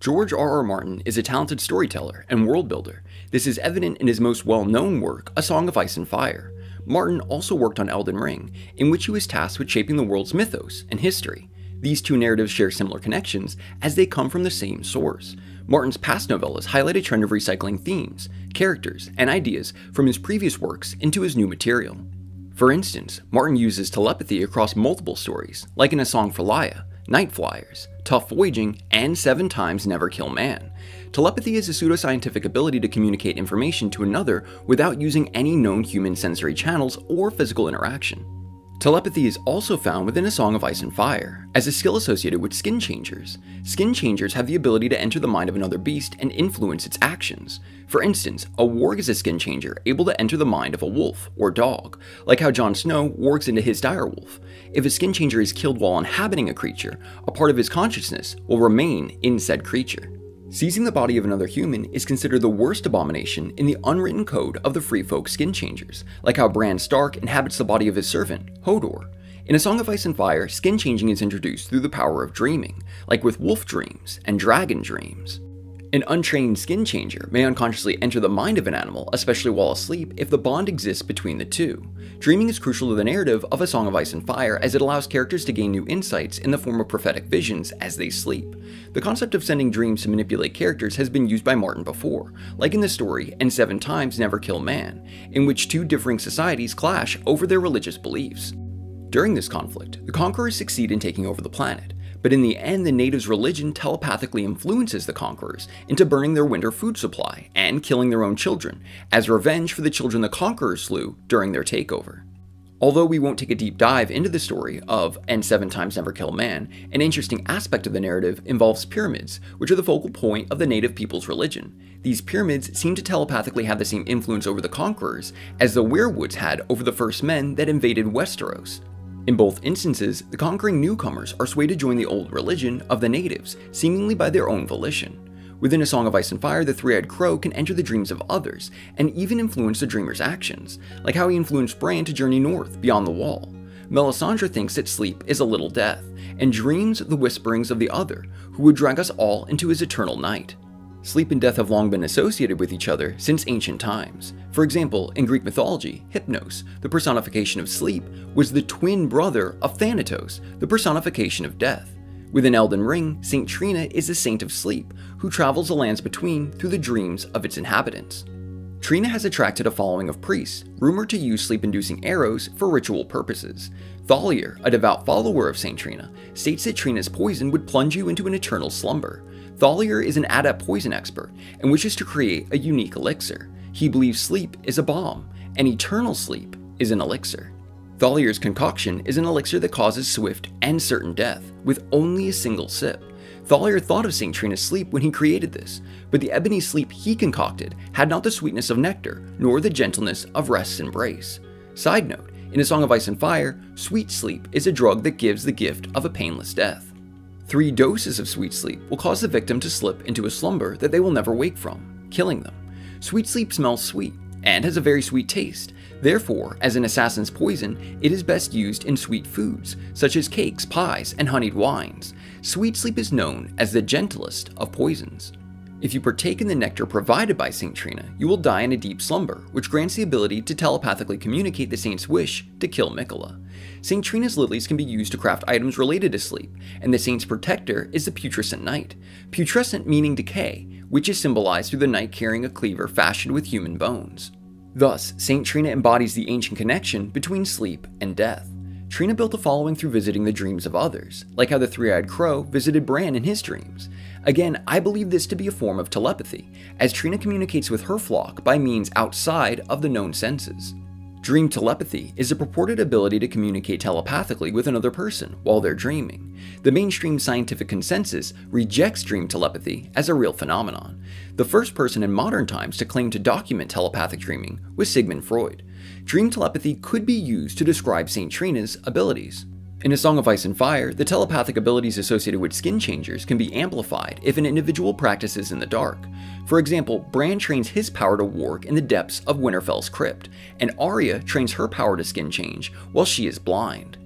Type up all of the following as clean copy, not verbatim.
George R.R. Martin is a talented storyteller and world builder. This is evident in his most well-known work, A Song of Ice and Fire. Martin also worked on Elden Ring, in which he was tasked with shaping the world's mythos and history. These two narratives share similar connections as they come from the same source. Martin's past novellas highlight a trend of recycling themes, characters, and ideas from his previous works into his new material. For instance, Martin uses telepathy across multiple stories, like in A Song for Laia, Night Flyers, Tough Voyaging, and 7 Times Never Kill Man. Telepathy is a pseudoscientific ability to communicate information to another without using any known human sensory channels or physical interaction. Telepathy is also found within A Song of Ice and Fire, as a skill associated with skin changers. Skin changers have the ability to enter the mind of another beast and influence its actions. For instance, a warg is a skin changer able to enter the mind of a wolf or dog, like how Jon Snow wargs into his direwolf. If a skin changer is killed while inhabiting a creature, a part of his consciousness will remain in said creature. Seizing the body of another human is considered the worst abomination in the unwritten code of the free folk skin changers, like how Bran Stark inhabits the body of his servant, Hodor. In A Song of Ice and Fire, skin changing is introduced through the power of dreaming, like with wolf dreams and dragon dreams. An untrained skin changer may unconsciously enter the mind of an animal, especially while asleep, if the bond exists between the two. Dreaming is crucial to the narrative of A Song of Ice and Fire as it allows characters to gain new insights in the form of prophetic visions as they sleep. The concept of sending dreams to manipulate characters has been used by Martin before, like in the story And 7 Times Never Kill Man, in which two differing societies clash over their religious beliefs. During this conflict, the conquerors succeed in taking over the planet, but in the end the natives' religion telepathically influences the conquerors into burning their winter food supply and killing their own children, as revenge for the children the conquerors slew during their takeover. Although we won't take a deep dive into the story of And 7 Times Never Kill Man, an interesting aspect of the narrative involves pyramids, which are the focal point of the native people's religion. These pyramids seem to telepathically have the same influence over the conquerors as the werewoods had over the first men that invaded Westeros. In both instances, the conquering newcomers are swayed to join the old religion of the natives, seemingly by their own volition. Within A Song of Ice and Fire, the three-eyed crow can enter the dreams of others, and even influence the dreamer's actions, like how he influenced Bran to journey north, beyond the Wall. Melisandre thinks that sleep is a little death, and dreams the whisperings of the other, who would drag us all into his eternal night. Sleep and death have long been associated with each other since ancient times. For example, in Greek mythology, Hypnos, the personification of sleep, was the twin brother of Thanatos, the personification of death. Within Elden Ring, Saint Trina is a saint of sleep, who travels the lands between through the dreams of its inhabitants. Trina has attracted a following of priests, rumored to use sleep-inducing arrows for ritual purposes. Thalia, a devout follower of Saint Trina, states that Trina's poison would plunge you into an eternal slumber. Thalia is an adept poison expert and wishes to create a unique elixir. He believes sleep is a balm, and eternal sleep is an elixir. Thalia's concoction is an elixir that causes swift and certain death, with only a single sip. Thalia thought of St. Trina's sleep when he created this, but the ebony sleep he concocted had not the sweetness of nectar, nor the gentleness of rest's embrace. Side note, in A Song of Ice and Fire, Sweetsleep is a drug that gives the gift of a painless death. 3 doses of Sweetsleep will cause the victim to slip into a slumber that they will never wake from, killing them. Sweetsleep smells sweet, and has a very sweet taste. Therefore, as an assassin's poison, it is best used in sweet foods, such as cakes, pies, and honeyed wines. Sweetsleep is known as the gentlest of poisons. If you partake in the nectar provided by Saint Trina, you will die in a deep slumber, which grants the ability to telepathically communicate the saint's wish to kill Mikola. Saint Trina's lilies can be used to craft items related to sleep, and the saint's protector is the putrescent knight. Putrescent meaning decay, which is symbolized through the knight carrying a cleaver fashioned with human bones. Thus, Saint Trina embodies the ancient connection between sleep and death. Trina built a following through visiting the dreams of others, like how the three-eyed crow visited Bran in his dreams. Again, I believe this to be a form of telepathy, as Trina communicates with her flock by means outside of the known senses. Dream telepathy is a purported ability to communicate telepathically with another person while they're dreaming. The mainstream scientific consensus rejects dream telepathy as a real phenomenon. The first person in modern times to claim to document telepathic dreaming was Sigmund Freud. Dream telepathy could be used to describe St. Trina's abilities. In A Song of Ice and Fire, the telepathic abilities associated with skin changers can be amplified if an individual practices in the dark. For example, Bran trains his power to warg in the depths of Winterfell's crypt, and Arya trains her power to skin change while she is blind.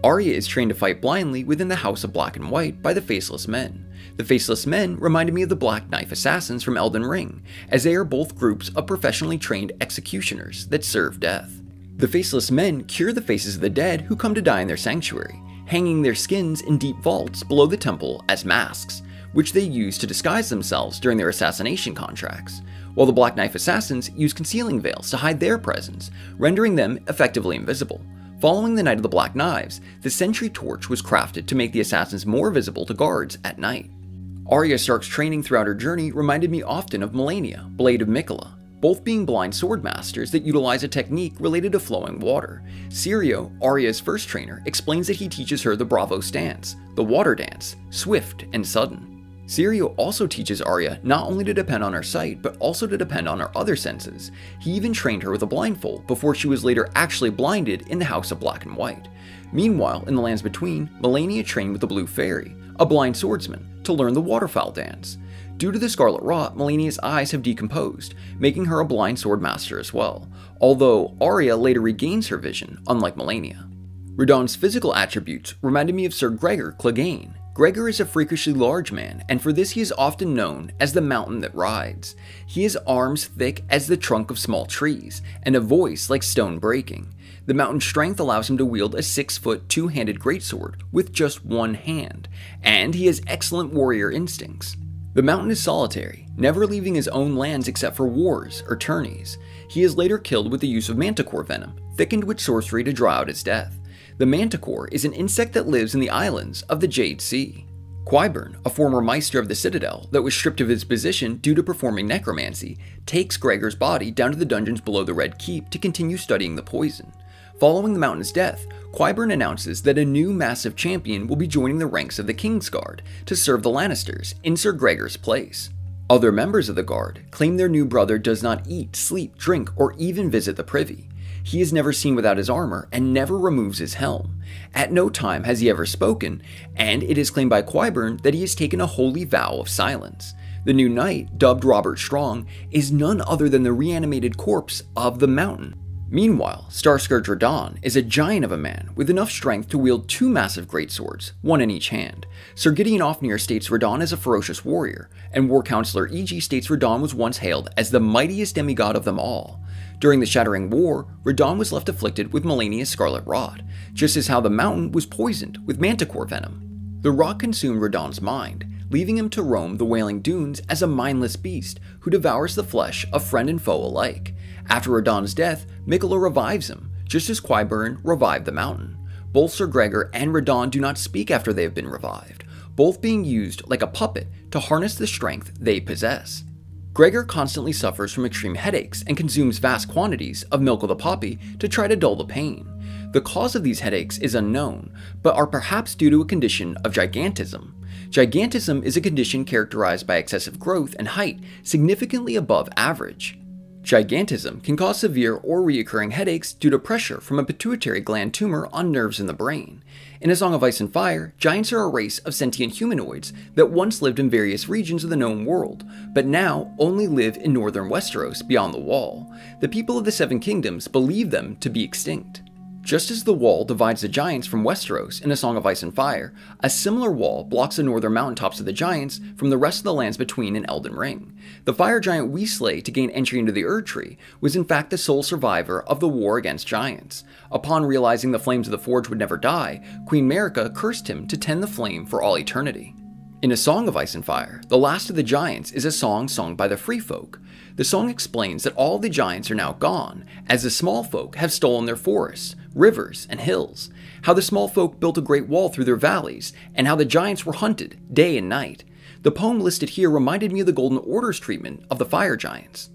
Arya is trained to fight blindly within the House of Black and White by the Faceless men. The Faceless Men reminded me of the Black Knife Assassins from Elden Ring, as they are both groups of professionally trained executioners that serve death. The Faceless Men cure the faces of the dead who come to die in their sanctuary, hanging their skins in deep vaults below the temple as masks, which they use to disguise themselves during their assassination contracts, while the Black Knife Assassins use concealing veils to hide their presence, rendering them effectively invisible. Following the Night of the Black Knives, the Sentry Torch was crafted to make the assassins more visible to guards at night. Arya Stark's training throughout her journey reminded me often of Malenia, Blade of Mikola, both being blind sword masters that utilize a technique related to flowing water. Sirio, Arya's first trainer, explains that he teaches her the Bravo stance, the water dance, swift and sudden. Sirio also teaches Arya not only to depend on her sight, but also to depend on her other senses. He even trained her with a blindfold before she was later actually blinded in the House of Black and White. Meanwhile, in the lands between, Malenia trained with the Blue Fairy, a blind swordsman, to learn the waterfowl dance. Due to the Scarlet Rot, Malenia's eyes have decomposed, making her a blind sword master as well, although Arya later regains her vision, unlike Malenia. Radahn's physical attributes reminded me of Sir Gregor Clegane. Gregor is a freakishly large man, and for this he is often known as the Mountain that Rides. He has arms thick as the trunk of small trees, and a voice like stone breaking. The Mountain's strength allows him to wield a 6-foot, two-handed greatsword with just one hand, and he has excellent warrior instincts. The Mountain is solitary, never leaving his own lands except for wars or tourneys. He is later killed with the use of manticore venom, thickened with sorcery to draw out his death. The manticore is an insect that lives in the islands of the Jade Sea. Qyburn, a former Meister of the Citadel that was stripped of his position due to performing necromancy, takes Gregor's body down to the dungeons below the Red Keep to continue studying the poison. Following the Mountain's death, Qyburn announces that a new massive champion will be joining the ranks of the Kingsguard to serve the Lannisters in Sir Gregor's place. Other members of the Guard claim their new brother does not eat, sleep, drink, or even visit the privy. He is never seen without his armor and never removes his helm. At no time has he ever spoken, and it is claimed by Qyburn that he has taken a holy vow of silence. The new knight, dubbed Robert Strong, is none other than the reanimated corpse of the Mountain. Meanwhile, Starscourge Radahn is a giant of a man with enough strength to wield two massive greatswords, one in each hand. Sir Gideon Ofnir states Radahn is a ferocious warrior, and War Counselor E.G. states Radahn was once hailed as the mightiest demigod of them all. During the Shattering War, Radahn was left afflicted with Malenia's Scarlet Rot, just as how the Mountain was poisoned with manticore venom. The rot consumed Radahn's mind, leaving him to roam the Wailing Dunes as a mindless beast who devours the flesh of friend and foe alike. After Radahn's death, Mikola revives him, just as Qyburn revived the Mountain. Both Sir Gregor and Radahn do not speak after they have been revived, both being used like a puppet to harness the strength they possess. Gregor constantly suffers from extreme headaches and consumes vast quantities of Milk of the Poppy to try to dull the pain. The cause of these headaches is unknown, but are perhaps due to a condition of gigantism. Gigantism is a condition characterized by excessive growth and height significantly above average. Gigantism can cause severe or recurring headaches due to pressure from a pituitary gland tumor on nerves in the brain. In A Song of Ice and Fire, giants are a race of sentient humanoids that once lived in various regions of the known world, but now only live in northern Westeros beyond the Wall. The people of the Seven Kingdoms believe them to be extinct. Just as the wall divides the giants from Westeros in A Song of Ice and Fire, a similar wall blocks the northern mountaintops of the giants from the rest of the lands between in Elden Ring. The fire giant we slay to gain entry into the Erd Tree was in fact the sole survivor of the war against giants. Upon realizing the flames of the Forge would never die, Queen Marika cursed him to tend the flame for all eternity. In A Song of Ice and Fire, the last of the giants is a song sung by the free folk. The song explains that all the giants are now gone, as the small folk have stolen their forests, rivers, and hills, how the small folk built a great wall through their valleys, and how the giants were hunted day and night. The poem listed here reminded me of the Golden Order's treatment of the fire giants.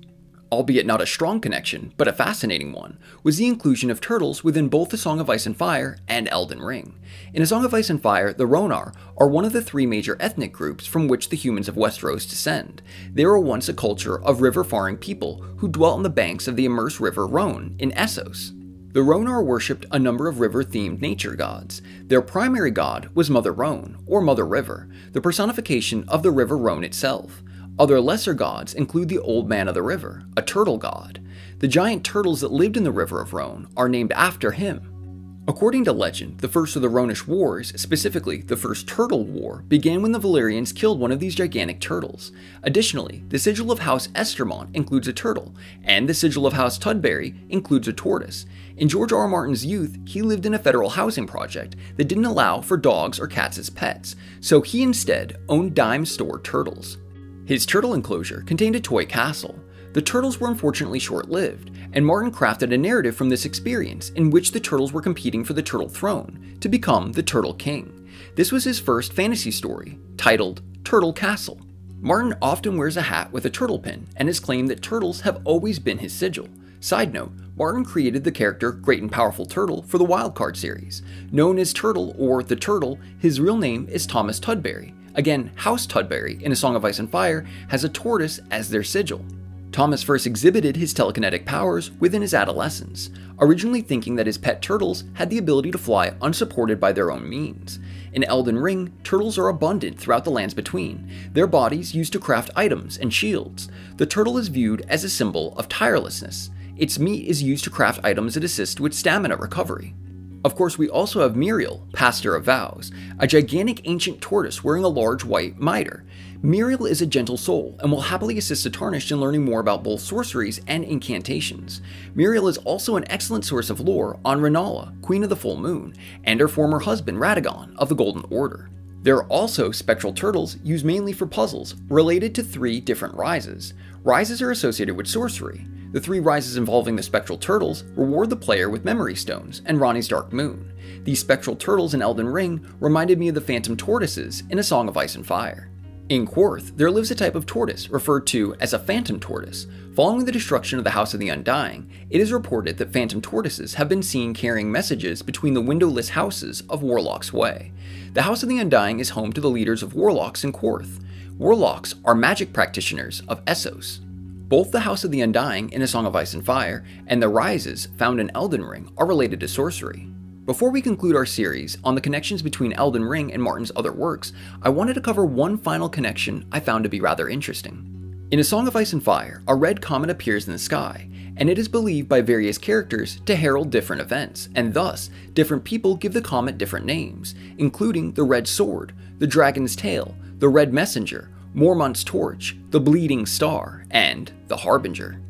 Albeit not a strong connection, but a fascinating one, was the inclusion of turtles within both A Song of Ice and Fire and Elden Ring. In A Song of Ice and Fire, the Ronar are one of the three major ethnic groups from which the humans of Westeros descend. They were once a culture of river-faring people who dwelt on the banks of the immersed river Rhone in Essos. The Ronar worshipped a number of river-themed nature gods. Their primary god was Mother Rhone, or Mother River, the personification of the river Rhone itself. Other lesser gods include the Old Man of the River, a turtle god. The giant turtles that lived in the river of Rhone are named after him. According to legend, the first of the Rhonish Wars, specifically the First Turtle War, began when the Valyrians killed one of these gigantic turtles. Additionally, the sigil of House Estermont includes a turtle, and the sigil of House Tudbury includes a tortoise. In George R. R. Martin's youth, he lived in a federal housing project that didn't allow for dogs or cats as pets, so he instead owned dime store turtles. His turtle enclosure contained a toy castle. The turtles were unfortunately short-lived, and Martin crafted a narrative from this experience in which the turtles were competing for the turtle throne to become the Turtle King. This was his first fantasy story, titled Turtle Castle. Martin often wears a hat with a turtle pin and has claimed that turtles have always been his sigil. Side note, Martin created the character Great and Powerful Turtle for the Wildcard series. Known as Turtle or the Turtle, his real name is Thomas Tudbury. Again, House Tudbury in A Song of Ice and Fire has a tortoise as their sigil. Thomas first exhibited his telekinetic powers within his adolescence, originally thinking that his pet turtles had the ability to fly unsupported by their own means. In Elden Ring, turtles are abundant throughout the lands between, their bodies used to craft items and shields. The turtle is viewed as a symbol of tirelessness. Its meat is used to craft items that assist with stamina recovery. Of course, we also have Muriel, Pastor of Vows, a gigantic ancient tortoise wearing a large white mitre. Muriel is a gentle soul and will happily assist the Tarnished in learning more about both sorceries and incantations. Muriel is also an excellent source of lore on Rennala, Queen of the Full Moon, and her former husband Radahn of the Golden Order. There are also spectral turtles used mainly for puzzles related to 3 different rises. Rises are associated with sorcery. The 3 rises involving the spectral turtles reward the player with memory stones and Ranni's Dark Moon. These spectral turtles in Elden Ring reminded me of the phantom tortoises in A Song of Ice and Fire. In Quarth, there lives a type of tortoise referred to as a phantom tortoise. Following the destruction of the House of the Undying, it is reported that phantom tortoises have been seen carrying messages between the windowless houses of Warlock's Way. The House of the Undying is home to the leaders of Warlocks in Quarth. Warlocks are magic practitioners of Essos. Both the House of the Undying in A Song of Ice and Fire and the Rises found in Elden Ring are related to sorcery. Before we conclude our series on the connections between Elden Ring and Martin's other works, I wanted to cover one final connection I found to be rather interesting. In A Song of Ice and Fire, a red comet appears in the sky, and it is believed by various characters to herald different events, and thus, different people give the comet different names, including the Red Sword, the Dragon's Tail, the Red Messenger, Mormont's Torch, the Bleeding Star, and the Harbinger.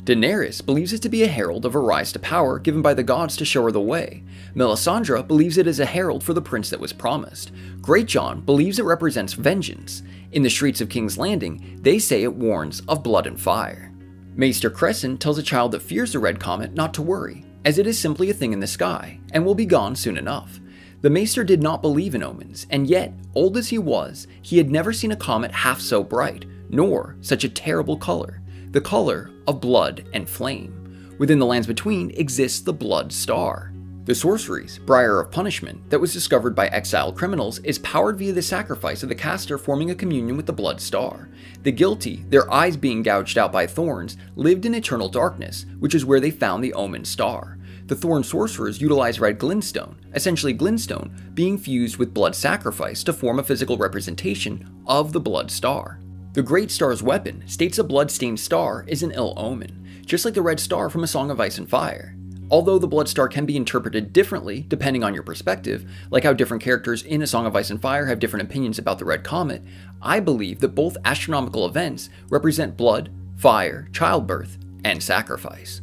Daenerys believes it to be a herald of a rise to power given by the gods to show her the way. Melisandre believes it is a herald for the prince that was promised. Greatjon believes it represents vengeance. In the streets of King's Landing, they say it warns of blood and fire. Maester Crescent tells a child that fears the red comet not to worry, as it is simply a thing in the sky, and will be gone soon enough. The Maester did not believe in omens, and yet, old as he was, he had never seen a comet half so bright, nor such a terrible color. The color of blood and flame. Within the lands between exists the Blood Star. The sorcery's Briar of Punishment that was discovered by exiled criminals is powered via the sacrifice of the caster forming a communion with the Blood Star. The guilty, their eyes being gouged out by thorns, lived in eternal darkness, which is where they found the Omen Star. The Thorn sorcerers utilize red glintstone, essentially glintstone, being fused with blood sacrifice to form a physical representation of the Blood Star. The Great Star's weapon states a blood-stained star is an ill omen, just like the Red Star from A Song of Ice and Fire. Although the Blood Star can be interpreted differently depending on your perspective, like how different characters in A Song of Ice and Fire have different opinions about the Red Comet, I believe that both astronomical events represent blood, fire, childbirth, and sacrifice.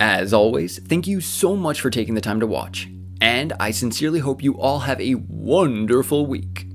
As always, thank you so much for taking the time to watch, and I sincerely hope you all have a wonderful week.